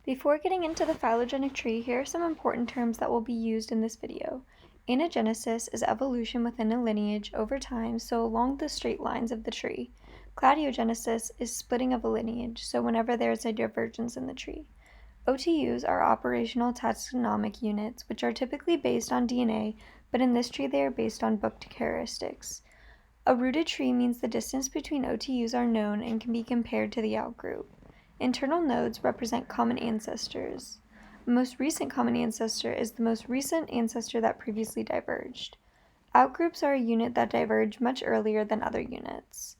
Before getting into the phylogenic tree, here are some important terms that will be used in this video. Anagenesis is evolution within a lineage over time, so along the straight lines of the tree. Cladiogenesis is splitting of a lineage, so whenever there is a divergence in the tree. OTUs are operational taxonomic units, which are typically based on DNA, but in this tree they are based on book characteristics. A rooted tree means the distance between OTUs are known and can be compared to the outgroup. Internal nodes represent common ancestors. The most recent common ancestor is the most recent ancestor that previously diverged. Outgroups are a unit that diverge much earlier than other units.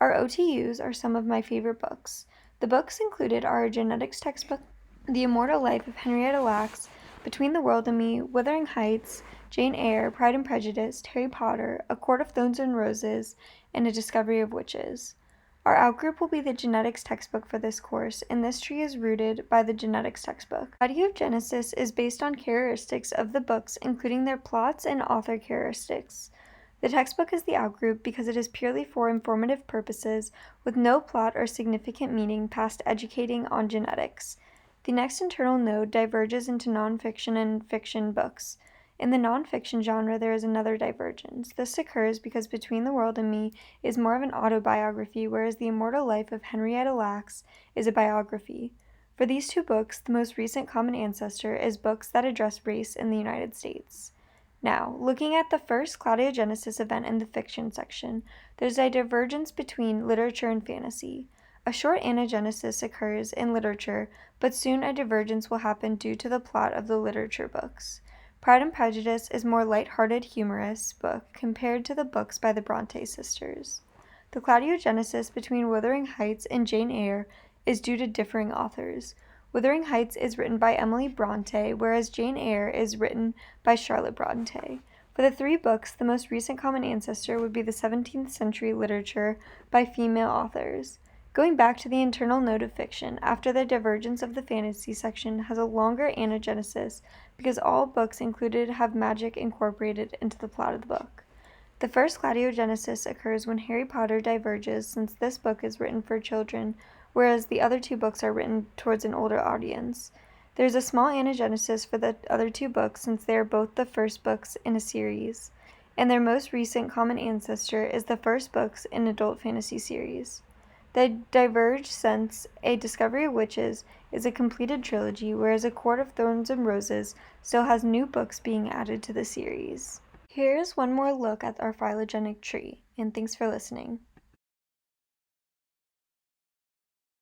Our OTUs are some of my favorite books. The books included are a genetics textbook, The Immortal Life of Henrietta Lacks, Between the World and Me, Wuthering Heights, Jane Eyre, Pride and Prejudice, Harry Potter, A Court of Thorns and Roses, and A Discovery of Witches. Our outgroup will be the genetics textbook for this course, and this tree is rooted by the genetics textbook. Cladiogenesis is based on characteristics of the books, including their plots and author characteristics. The textbook is the outgroup because it is purely for informative purposes, with no plot or significant meaning past educating on genetics. The next internal node diverges into nonfiction and fiction books. In the nonfiction genre, there is another divergence. This occurs because Between the World and Me is more of an autobiography, whereas The Immortal Life of Henrietta Lacks is a biography. For these two books, the most recent common ancestor is books that address race in the United States. Now, looking at the first cladiogenesis event in the fiction section, there's a divergence between literature and fantasy. A short anagenesis occurs in literature, but soon a divergence will happen due to the plot of the literature books. Pride and Prejudice is a more light-hearted, humorous book compared to the books by the Bronte sisters. The cladiogenesis between Wuthering Heights and Jane Eyre is due to differing authors. Wuthering Heights is written by Emily Bronte, whereas Jane Eyre is written by Charlotte Bronte. For the three books, the most recent common ancestor would be the 17th century literature by female authors. Going back to the internal node of fiction, after the divergence of the fantasy section has a longer anagenesis because all books included have magic incorporated into the plot of the book. The first cladiogenesis occurs when Harry Potter diverges, since this book is written for children, whereas the other two books are written towards an older audience. There's a small anagenesis for the other two books since they are both the first books in a series, and their most recent common ancestor is the first books in an adult fantasy series. They diverge since A Discovery of Witches is a completed trilogy, whereas A Court of Thorns and Roses still has new books being added to the series. Here's one more look at our phylogenetic tree, and thanks for listening.